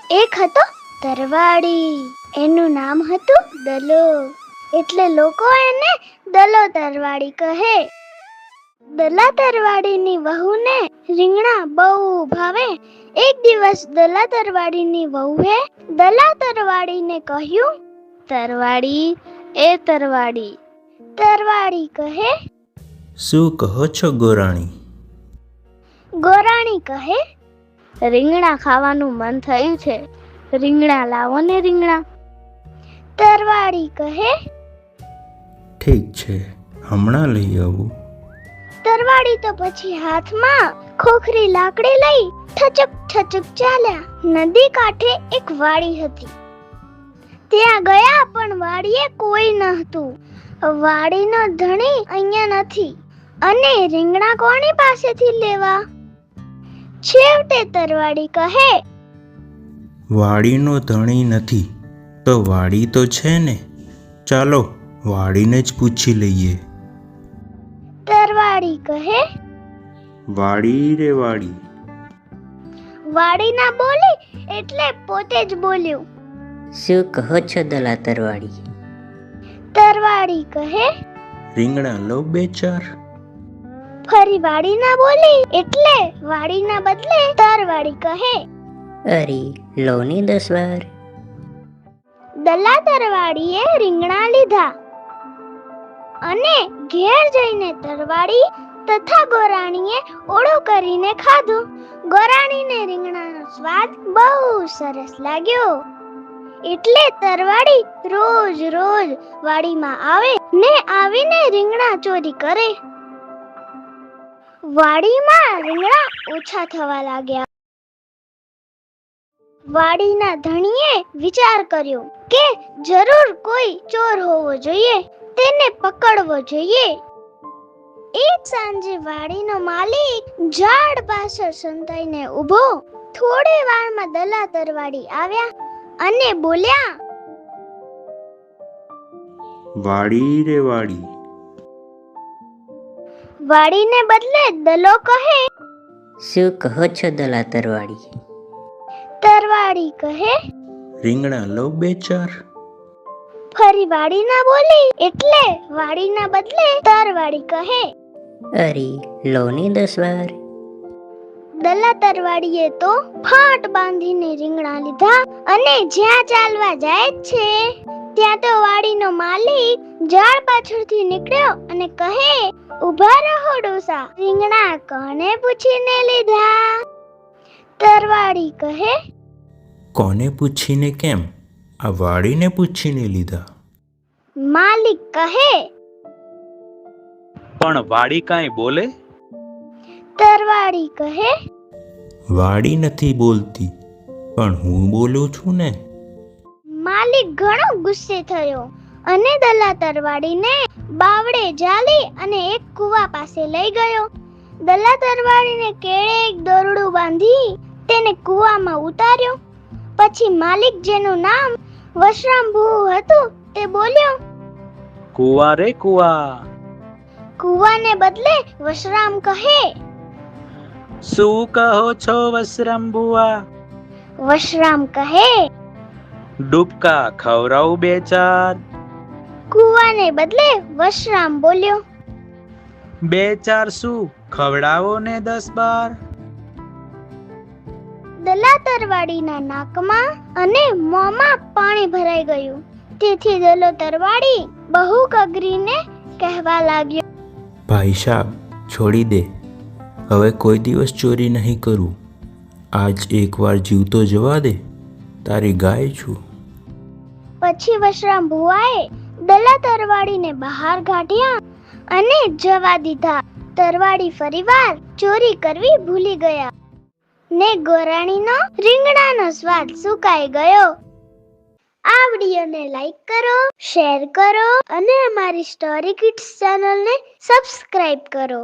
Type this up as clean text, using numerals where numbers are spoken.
એક હતો તરવાડી, એનું નામ હતું દલો, એટલે લોકો એને દલો તરવાડી કહે. દલા તરવાડીની વહુને રીંગણા બહુ ભાવે. એક દિવસ દલા તરવાડીની વહુએ દલા તરવાડીને કહ્યું, તરવાડી, એ તરવાડી. તરવાડી કહે, શું કહો છો ગોરાણી? ગોરાણી કહે, રીંગણા ખાવાનું મન થયું છે, રીંગણા લાવો ને રીંગણા. તરવાડી કહે, ઠીક છે, હમણાં લઈ આવું. તરવાડી તો પછી હાથમાં ખોખરી લાકડી લઈ ઠચક ઠચક ચાલ્યા. નદી કાંઠે એક વાડી હતી. ત્યાં ગયા પણ વાડીએ કોઈ ન હતું. વાડીનો ધણી અહીંયા નથી અને રીંગણા કોની પાસેથી લેવા? છેવટે તરવાડી કહે, વાડીનો ધણી નથી તો વાડી તો છે ને, ચાલો વાડીને જ પૂછી લઈએ. તરવાડી કહે, વાડી રે વાડી. વાડી ના બોલી એટલે પોતે જ બોલ્યું. શું કહો છો દલા તરવાડી? તરવાડી કહે, રીંગણા લો બે ચાર. ફરી વાડી ના બોલી એટલે વાડી ના બદલે તરવાડી કહે, અરે લો ને 10 વાર. દલા તરવાડીએ રીંગણા લીધા અને ઘેર જઈને તરવાડી તથા ગોરાણીએ ઓળો કરીને ખાધું. ગોરાણીને રીંગણાનો સ્વાદ બહુ સરસ લાગ્યો, એટલે તરવાડી રોજ રોજ વાડીમાં આવે ને આવીને રીંગણા ચોરી કરે. વાડીમાં રીંગણા ઓછા થવા લાગ્યા. વાડીના ધણીએ વિચાર કર્યો કે જરૂર કોઈ ચોર હોવો જોઈએ, તેને પકડવો જોઈએ. એક સાંજે વાડીનો માલિક ઝાડ પાછળ સંતાઈને ઊભો. થોડી વારમાં દલા તરવાડી આવ્યા અને બોલ્યા, વાડી રે વાડી. વાડીને બદલે દલો કહે. શું કહો છો દલા તરવાડી? તરવાડી કહે, રીંગણા લો બે ચાર. ફરી વાડી ના બોલી એટલે વાડી ના બદલે તરવાડી કહે, અરે લો ને 10 વાર. દલા તરવાડીએ તો ફાટ બાંધીને રીંગણા લીધા અને જ્યાં ચાલવા જાય છે ત્યાં તો વાડીનો માલિક ઝાડ પાછળથી નીકળ્યો અને કહે, ઊભા રહો ડોસા, રીંગણા કોને પૂછીને લીધા? તરવાડી કહે, કોને પૂછીને કેમ, આ વાડીને પૂછીને લીધા. માલિક કહે, પણ વાડી કાંઈ બોલે? તરવાડી કહે, વાડી નથી બોલતી પણ હું બોલું છું ને. માલિક ઘણો ગુસ્સે થયો અને દલા તરવાડીને બાવડે ઝાલી અને એક કૂવા પાસે લઈ ગયો. દલા તરવાડીને કેળે એક દોરડું બાંધી તેને કૂવામાં ઉતાર્યો. પછી માલિક, જેનું નામ વશરામભુ હતું, તે બોલ્યો, કુવા રે કુવા. કૂવાને બદલે વશરામ કહે. શું કહો છો વશરામ બુઆ? વશરામ કહે, ડૂબકા ખવડાવું બે ચાર. કૂવાને બદલે વશરામ બોલ્યો, બે ચાર શું, ખવડાવો ને 10-12. દલા તરવાડીના નાકમાં અને મોંમાં પાણી ભરાઈ ગયું. તેથી દલો તરવાડી બહુ કગરીને કહેવા લાગ્યો, ભાઈ સાહેબ છોડી દે, હવે કોઈ દિવસ ચોરી નહીં કરું. આજ એકવાર જીવતો જવા દે, તારી ગાય છું. પછી વશરામ ભુવાએ દલા તરવાડીને બહાર કાઢ્યા અને જવા દીધા. તરવાડી ફરીવાર ચોરી કરવી ભૂલી ગયા ને ગોરાણીનો રીંગણાનો સ્વાદ સુકાઈ ગયો. આ વિડીયોને લાઈક કરો, શેર કરો અને અમારી સ્ટોરી કિડ્સ ચેનલને સબસ્ક્રાઇબ કરો.